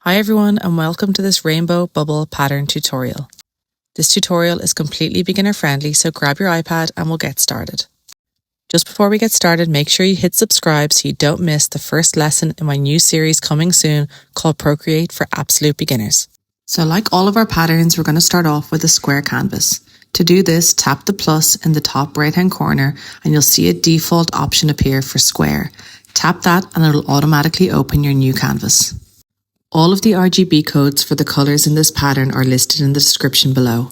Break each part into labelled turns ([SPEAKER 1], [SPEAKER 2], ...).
[SPEAKER 1] Hi everyone and welcome to this rainbow bubble pattern tutorial. This tutorial is completely beginner friendly, so grab your iPad and we'll get started. Just before we get started, make sure you hit subscribe so you don't miss the first lesson in my new series coming soon called Procreate for absolute beginners. So like all of our patterns, we're going to start off with a square canvas. To do this, tap the plus in the top right hand corner and you'll see a default option appear for square. Tap that and it'll automatically open your new canvas. All of the RGB codes for the colours in this pattern are listed in the description below.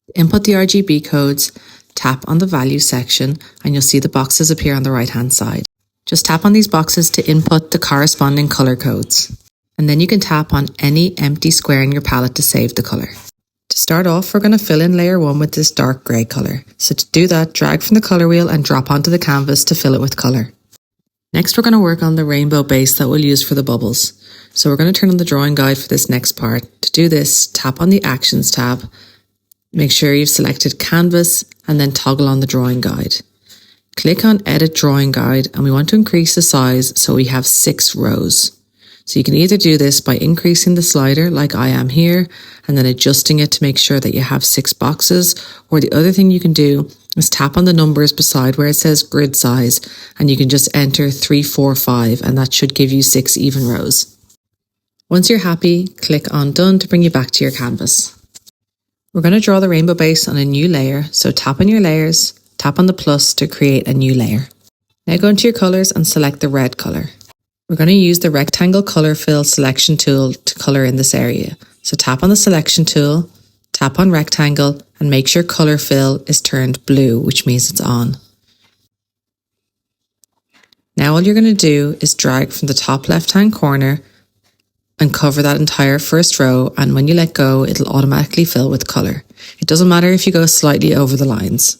[SPEAKER 1] To input the RGB codes, tap on the value section and you'll see the boxes appear on the right hand side. Just tap on these boxes to input the corresponding colour codes. And then you can tap on any empty square in your palette to save the colour. To start off, we're going to fill in layer 1 with this dark grey colour. So to do that, drag from the colour wheel and drop onto the canvas to fill it with colour. Next, we're going to work on the rainbow base that we'll use for the bubbles. So we're going to turn on the drawing guide for this next part. To do this, tap on the Actions tab. Make sure you've selected Canvas and then toggle on the drawing guide. Click on Edit Drawing Guide and we want to increase the size so we have 6 rows. So you can either do this by increasing the slider like I am here and then adjusting it to make sure that you have 6 boxes, or the other thing you can do is tap on the numbers beside where it says grid size and you can just enter 3, 4, 5 and that should give you 6 even rows. Once you're happy, click on Done to bring you back to your canvas. We're going to draw the rainbow base on a new layer, so tap on your layers, tap on the plus to create a new layer. Now go into your colours and select the red colour. We're going to use the rectangle colour fill selection tool to colour in this area. So tap on the selection tool, tap on rectangle and make sure colour fill is turned blue, which means it's on. Now all you're going to do is drag from the top left hand corner and cover that entire first row, and when you let go it'll automatically fill with colour. It doesn't matter if you go slightly over the lines.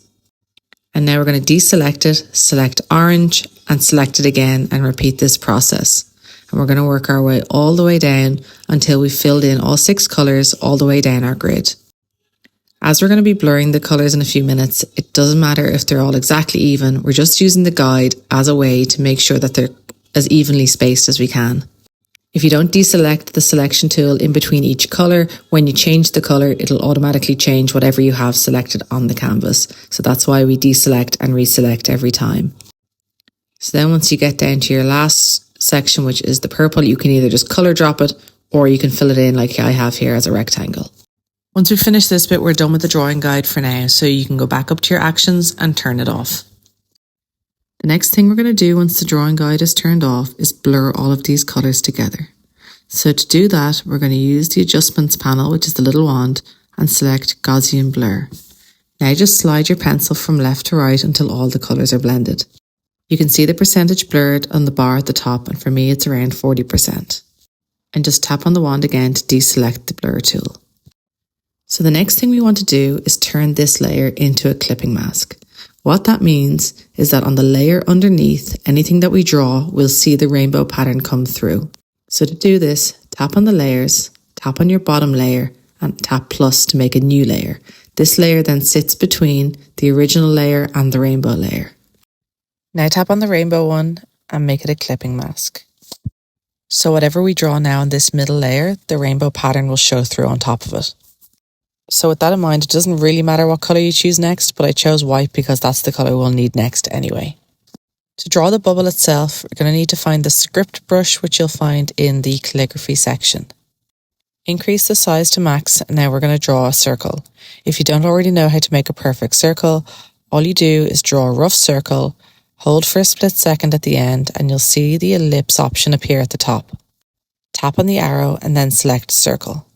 [SPEAKER 1] And now we're going to deselect it, select orange and select it again and repeat this process. And we're going to work our way all the way down until we've filled in all 6 colours all the way down our grid. As we're going to be blurring the colours in a few minutes, it doesn't matter if they're all exactly even. We're just using the guide as a way to make sure that they're as evenly spaced as we can. If you don't deselect the selection tool in between each colour, when you change the colour, it'll automatically change whatever you have selected on the canvas. So that's why we deselect and reselect every time. So then once you get down to your last section, which is the purple, you can either just colour drop it or you can fill it in like I have here as a rectangle. Once we finish this bit, we're done with the drawing guide for now, so you can go back up to your actions and turn it off. The next thing we're going to do once the drawing guide is turned off is blur all of these colours together. So to do that, we're going to use the adjustments panel, which is the little wand, and select Gaussian blur. Now just slide your pencil from left to right until all the colours are blended. You can see the percentage blurred on the bar at the top, and for me it's around 40%. And just tap on the wand again to deselect the blur tool. So the next thing we want to do is turn this layer into a clipping mask. What that means is that on the layer underneath, anything that we draw will see the rainbow pattern come through. So to do this, tap on the layers, tap on your bottom layer and tap plus to make a new layer. This layer then sits between the original layer and the rainbow layer. Now tap on the rainbow one and make it a clipping mask. So whatever we draw now in this middle layer, the rainbow pattern will show through on top of it. So with that in mind, it doesn't really matter what colour you choose next, but I chose white because that's the colour we'll need next anyway. To draw the bubble itself, we're going to need to find the script brush, which you'll find in the calligraphy section. Increase the size to max, and now we're going to draw a circle. If you don't already know how to make a perfect circle, all you do is draw a rough circle, hold for a split second at the end, and you'll see the ellipse option appear at the top. Tap on the arrow and then select circle.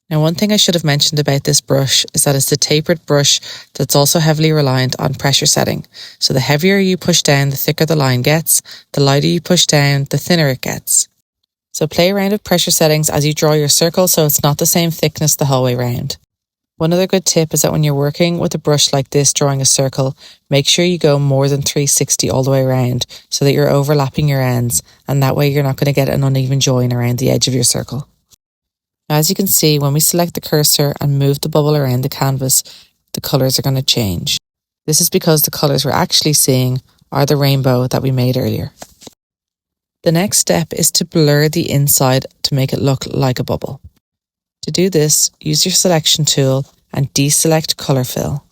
[SPEAKER 1] Now one thing I should have mentioned about this brush is that it's a tapered brush that's also heavily reliant on pressure setting. So the heavier you push down, the thicker the line gets. The lighter you push down, the thinner it gets. So play around with pressure settings as you draw your circle so it's not the same thickness the whole way round. One other good tip is that when you're working with a brush like this drawing a circle, make sure you go more than 360 all the way around so that you're overlapping your ends, and that way you're not going to get an uneven join around the edge of your circle. As you can see, when we select the cursor and move the bubble around the canvas, the colours are going to change. This is because the colours we're actually seeing are the rainbow that we made earlier. The next step is to blur the inside to make it look like a bubble. To do this, use your selection tool and deselect Colour Fill.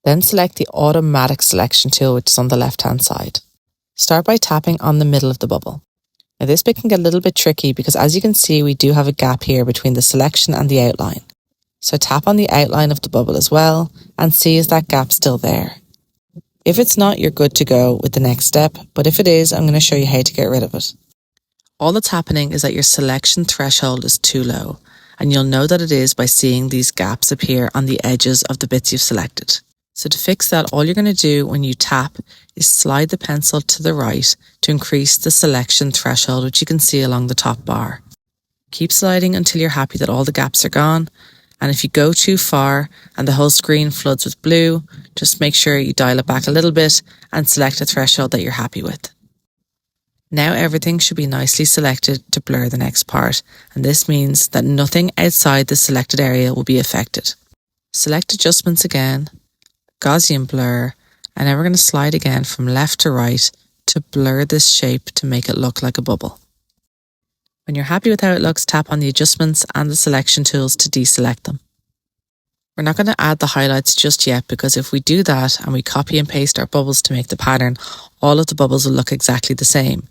[SPEAKER 1] Then select the automatic selection tool, which is on the left-hand side. Start by tapping on the middle of the bubble. Now this bit can get a little bit tricky because as you can see, we do have a gap here between the selection and the outline. So tap on the outline of the bubble as well and see is that gap still there. If it's not, you're good to go with the next step, but if it is, I'm going to show you how to get rid of it. All that's happening is that your selection threshold is too low, and you'll know that it is by seeing these gaps appear on the edges of the bits you've selected. So to fix that, all you're going to do when you tap is slide the pencil to the right to increase the selection threshold, which you can see along the top bar. Keep sliding until you're happy that all the gaps are gone. And if you go too far and the whole screen floods with blue, just make sure you dial it back a little bit and select a threshold that you're happy with. Now everything should be nicely selected to blur the next part, and this means that nothing outside the selected area will be affected. Select Adjustments again, Gaussian Blur, and now we're going to slide again from left to right to blur this shape to make it look like a bubble. When you're happy with how it looks, tap on the adjustments and the selection tools to deselect them. We're not going to add the highlights just yet because if we do that and we copy and paste our bubbles to make the pattern, all of the bubbles will look exactly the same.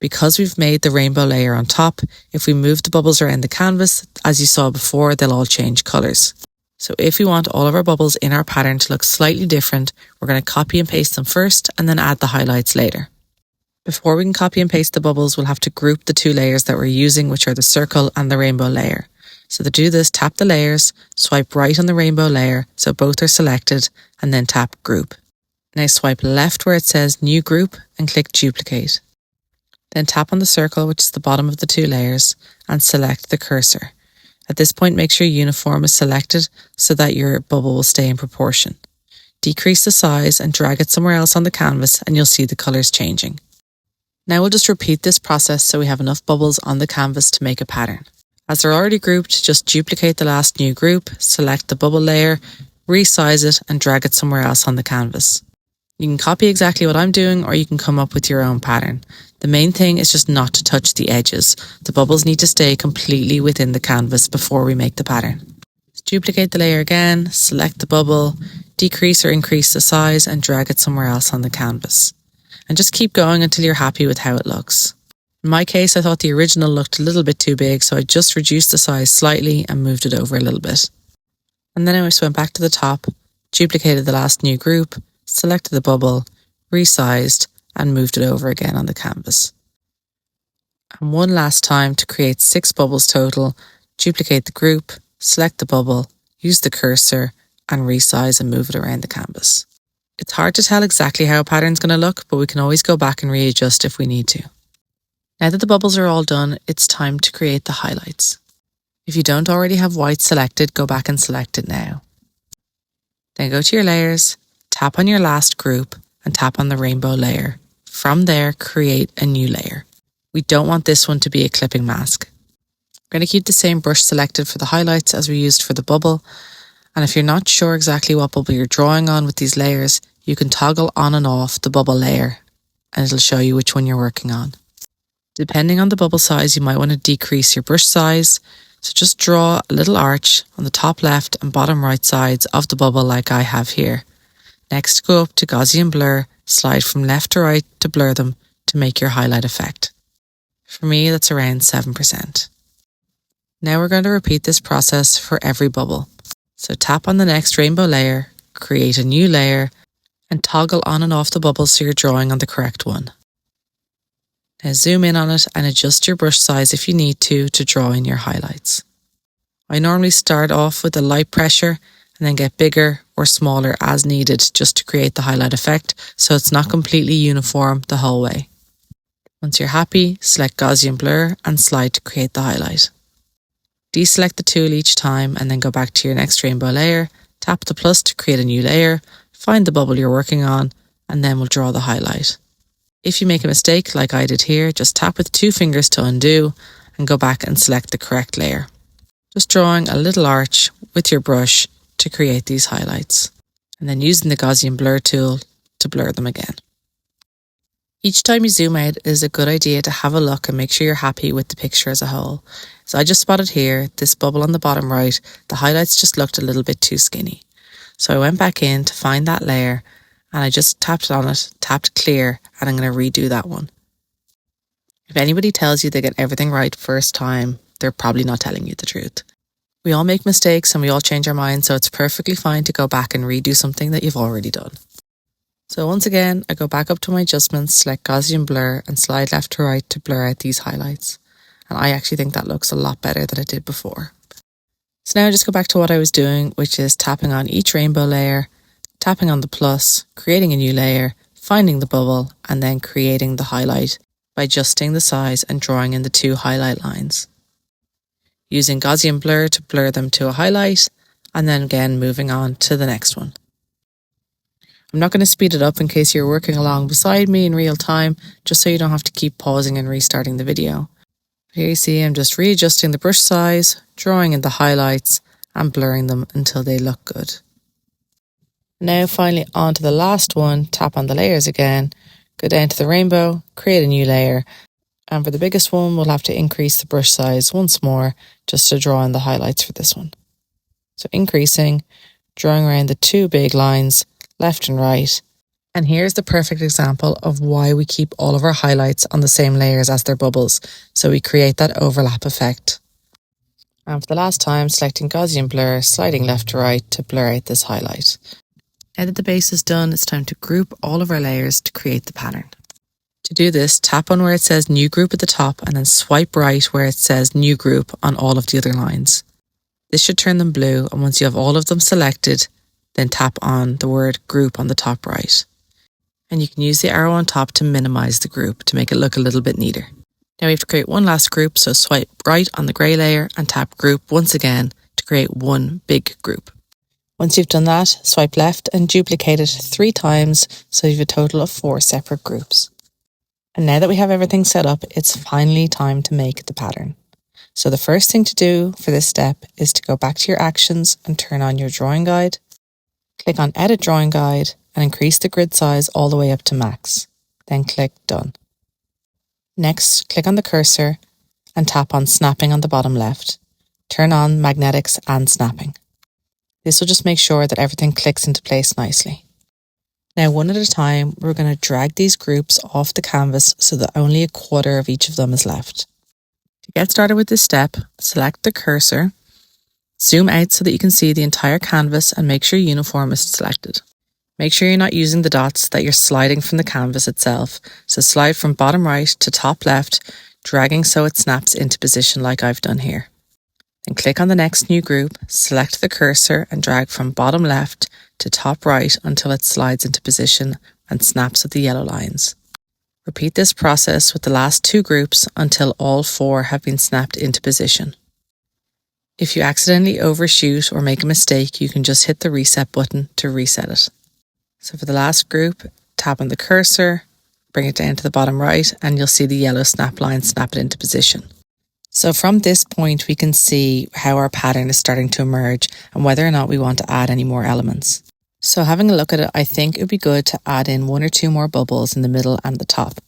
[SPEAKER 1] Because we've made the rainbow layer on top, if we move the bubbles around the canvas, as you saw before, they'll all change colours. So if we want all of our bubbles in our pattern to look slightly different, we're going to copy and paste them first and then add the highlights later. Before we can copy and paste the bubbles, we'll have to group the two layers that we're using, which are the circle and the rainbow layer. So to do this, tap the layers, swipe right on the rainbow layer so both are selected, and then tap Group. Now swipe left where it says New Group and click Duplicate. Then tap on the circle, which is the bottom of the two layers, and select the cursor. At this point, make sure Uniform is selected so that your bubble will stay in proportion. Decrease the size and drag it somewhere else on the canvas and you'll see the colours changing. Now we'll just repeat this process so we have enough bubbles on the canvas to make a pattern. As they're already grouped, just duplicate the last new group, select the bubble layer, resize it and drag it somewhere else on the canvas. You can copy exactly what I'm doing or you can come up with your own pattern. The main thing is just not to touch the edges. The bubbles need to stay completely within the canvas before we make the pattern. Just duplicate the layer again, select the bubble, decrease or increase the size and drag it somewhere else on the canvas. And just keep going until you're happy with how it looks. In my case, I thought the original looked a little bit too big, so I just reduced the size slightly and moved it over a little bit. And then I just went back to the top, duplicated the last new group, selected the bubble, resized, and moved it over again on the canvas. And one last time to create 6 bubbles total, duplicate the group, select the bubble, use the cursor, and resize and move it around the canvas. It's hard to tell exactly how a pattern's going to look, but we can always go back and readjust if we need to. Now that the bubbles are all done, it's time to create the highlights. If you don't already have white selected, go back and select it now. Then go to your layers, tap on your last group, and tap on the rainbow layer. From there, create a new layer. We don't want this one to be a clipping mask. We're going to keep the same brush selected for the highlights as we used for the bubble. And if you're not sure exactly what bubble you're drawing on with these layers, you can toggle on and off the bubble layer and it'll show you which one you're working on. Depending on the bubble size, you might want to decrease your brush size. So just draw a little arch on the top left and bottom right sides of the bubble like I have here. Next, go up to Gaussian Blur, slide from left to right to blur them to make your highlight effect. For me, that's around 7%. Now we're going to repeat this process for every bubble. So tap on the next rainbow layer, create a new layer, and toggle on and off the bubbles so you're drawing on the correct one. Now zoom in on it and adjust your brush size if you need to draw in your highlights. I normally start off with a light pressure and then get bigger or smaller as needed just to create the highlight effect so it's not completely uniform the whole way. Once you're happy, select Gaussian Blur and slide to create the highlight. Deselect the tool each time and then go back to your next rainbow layer, tap the plus to create a new layer, find the bubble you're working on, and then we'll draw the highlight. If you make a mistake like I did here, just tap with 2 fingers to undo and go back and select the correct layer. Just drawing a little arch with your brush to create these highlights, and then using the Gaussian Blur tool to blur them again. Each time you zoom out, it is a good idea to have a look and make sure you're happy with the picture as a whole. So I just spotted here, this bubble on the bottom right, the highlights just looked a little bit too skinny. So I went back in to find that layer and I just tapped on it, tapped clear, and I'm going to redo that one. If anybody tells you they get everything right first time, they're probably not telling you the truth. We all make mistakes and we all change our minds, so it's perfectly fine to go back and redo something that you've already done. So once again, I go back up to my adjustments, select Gaussian blur and slide left to right to blur out these highlights. And I actually think that looks a lot better than it did before. So now I just go back to what I was doing, which is tapping on each rainbow layer, tapping on the plus, creating a new layer, finding the bubble, and then creating the highlight by adjusting the size and drawing in the two highlight lines. Using Gaussian blur to blur them to a highlight, and then again moving on to the next one. I'm not going to speed it up in case you're working along beside me in real time, just so you don't have to keep pausing and restarting the video. Here you see I'm just readjusting the brush size, drawing in the highlights and blurring them until they look good. Now finally on to the last one, tap on the layers again, go down to the rainbow, create a new layer, and for the biggest one we'll have to increase the brush size once more just to draw in the highlights for this one. So increasing, drawing around the two big lines, left and right. And here's the perfect example of why we keep all of our highlights on the same layers as their bubbles, so we create that overlap effect. And for the last time, selecting Gaussian blur, sliding left to right to blur out this highlight. Now that the base is done, it's time to group all of our layers to create the pattern. To do this, tap on where it says New Group at the top and then swipe right where it says New Group on all of the other lines. This should turn them blue, and once you have all of them selected, then tap on the word group on the top right. And you can use the arrow on top to minimize the group to make it look a little bit neater. Now we have to create one last group, so swipe right on the grey layer and tap group once again to create one big group. Once you've done that, swipe left and duplicate it 3 times so you have a total of 4 separate groups. And now that we have everything set up, it's finally time to make the pattern. So the first thing to do for this step is to go back to your actions and turn on your drawing guide. Click on Edit Drawing Guide and increase the grid size all the way up to max. Then click Done. Next, click on the cursor and tap on Snapping on the bottom left. Turn on Magnetics and Snapping. This will just make sure that everything clicks into place nicely. Now, one at a time, we're going to drag these groups off the canvas so that only a quarter of each of them is left. To get started with this step, select the cursor, zoom out so that you can see the entire canvas and make sure uniform is selected. Make sure you're not using the dots, that you're sliding from the canvas itself. So slide from bottom right to top left, dragging so it snaps into position like I've done here. Then click on the next new group, select the cursor and drag from bottom left to top right until it slides into position and snaps at the yellow lines. Repeat this process with the last 2 groups until all 4 have been snapped into position. If you accidentally overshoot or make a mistake, you can just hit the reset button to reset it. So for the last group, tap on the cursor, bring it down to the bottom right, and you'll see the yellow snap line snap it into position. So from this point, we can see how our pattern is starting to emerge and whether or not we want to add any more elements. So having a look at it, I think it would be good to add in 1 or 2 more bubbles in the middle and the top.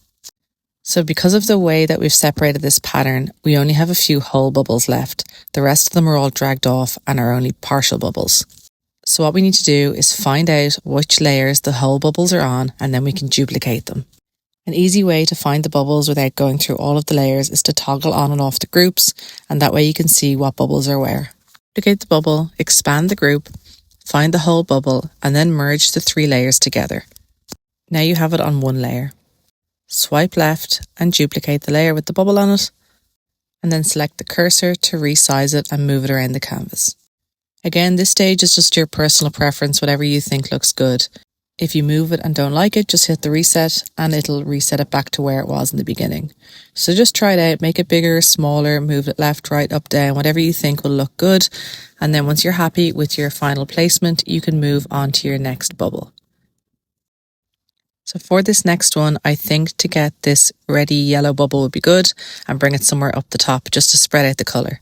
[SPEAKER 1] So because of the way that we've separated this pattern, we only have a few whole bubbles left. The rest of them are all dragged off and are only partial bubbles. So what we need to do is find out which layers the whole bubbles are on, and then we can duplicate them. An easy way to find the bubbles without going through all of the layers is to toggle on and off the groups, and that way you can see what bubbles are where. Duplicate the bubble, expand the group, find the whole bubble, and then merge the 3 layers together. Now you have it on 1 layer. Swipe left and duplicate the layer with the bubble on it, and then select the cursor to resize it and move it around the canvas. Again, this stage is just your personal preference, whatever you think looks good. If you move it and don't like it, just hit the reset and it'll reset it back to where it was in the beginning. So just try it out, make it bigger, smaller, move it left, right, up, down, whatever you think will look good. And then once you're happy with your final placement, you can move on to your next bubble. So for this next one, I think to get this ready yellow bubble would be good and bring it somewhere up the top just to spread out the colour.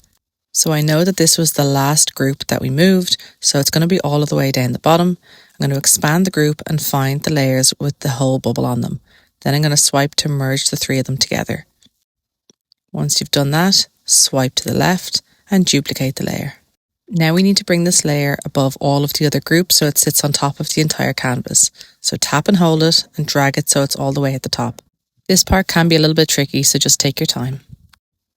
[SPEAKER 1] So I know that this was the last group that we moved, so it's going to be all of the way down the bottom. I'm going to expand the group and find the layers with the whole bubble on them. Then I'm going to swipe to merge the three of them together. Once you've done that, swipe to the left and duplicate the layer. Now we need to bring this layer above all of the other groups so it sits on top of the entire canvas. So tap and hold it and drag it so it's all the way at the top. This part can be a little bit tricky, so just take your time.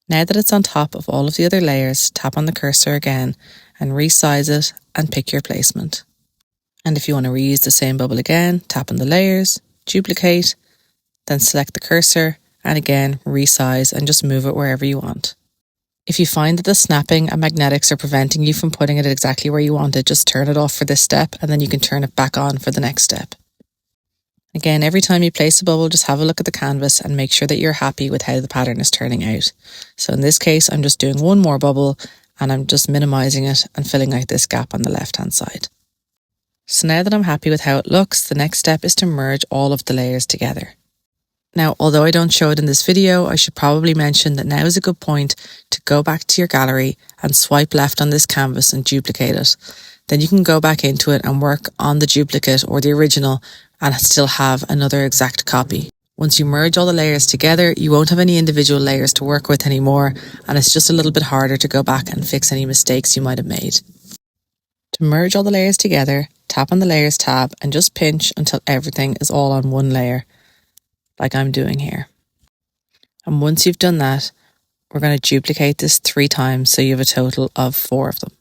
[SPEAKER 1] Now that it's on top of all of the other layers, tap on the cursor again and resize it and pick your placement. And if you want to reuse the same bubble again, tap on the layers, duplicate, then select the cursor and again resize and just move it wherever you want. If you find that the snapping and magnetics are preventing you from putting it exactly where you want it, just turn it off for this step and then you can turn it back on for the next step. Again, every time you place a bubble, just have a look at the canvas and make sure that you're happy with how the pattern is turning out. So in this case, I'm just doing one more bubble and I'm just minimizing it and filling out this gap on the left-hand side. So now that I'm happy with how it looks, the next step is to merge all of the layers together. Now, although I don't show it in this video, I should probably mention that now is a good point to go back to your gallery and swipe left on this canvas and duplicate it. Then you can go back into it and work on the duplicate or the original and still have another exact copy. Once you merge all the layers together, you won't have any individual layers to work with anymore, and it's just a little bit harder to go back and fix any mistakes you might have made. To merge all the layers together, tap on the Layers tab and just pinch until everything is all on one layer, like I'm doing here. And once you've done that, we're going to duplicate this 3 times so you have a total of 4 of them.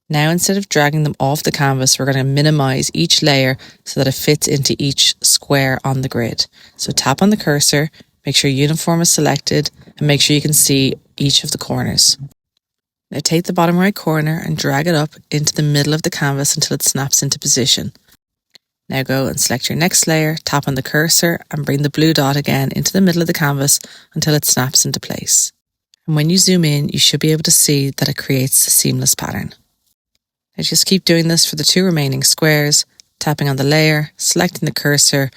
[SPEAKER 1] Now, instead of dragging them off the canvas, we're going to minimize each layer so that it fits into each square on the grid. So tap on the cursor, make sure uniform is selected, and make sure you can see each of the corners. Now take the bottom right corner and drag it up into the middle of the canvas until it snaps into position. Now go and select your next layer, tap on the cursor and bring the blue dot again into the middle of the canvas until it snaps into place. And when you zoom in, you should be able to see that it creates a seamless pattern. Now just keep doing this for the 2 remaining squares, tapping on the layer, selecting the cursor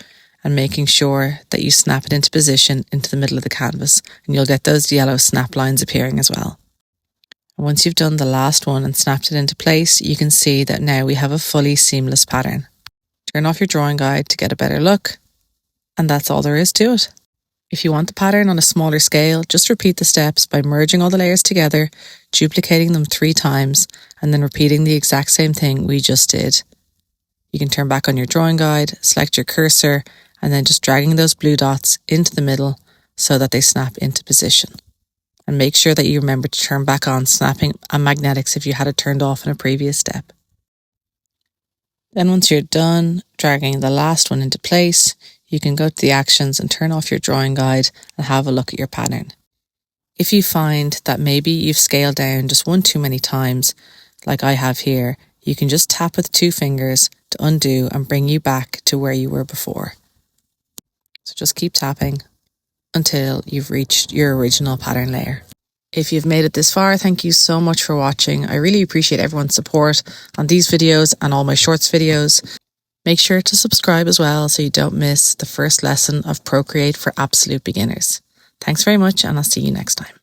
[SPEAKER 1] and making sure that you snap it into position into the middle of the canvas, and you'll get those yellow snap lines appearing as well. And once you've done the last one and snapped it into place, you can see that now we have a fully seamless pattern. Turn off your drawing guide to get a better look, and that's all there is to it. If you want the pattern on a smaller scale, just repeat the steps by merging all the layers together, duplicating them 3 times, and then repeating the exact same thing we just did. You can turn back on your drawing guide, select your cursor, and then just dragging those blue dots into the middle so that they snap into position. And make sure that you remember to turn back on snapping and magnetics if you had it turned off in a previous step. Then once you're done dragging the last one into place, you can go to the actions and turn off your drawing guide and have a look at your pattern. If you find that maybe you've scaled down just 1 too many times, like I have here, you can just tap with 2 fingers to undo and bring you back to where you were before. So just keep tapping until you've reached your original pattern layer. If you've made it this far, thank you so much for watching. I really appreciate everyone's support on these videos and all my shorts videos. Make sure to subscribe as well so you don't miss the first lesson of Procreate for absolute beginners. Thanks very much, and I'll see you next time.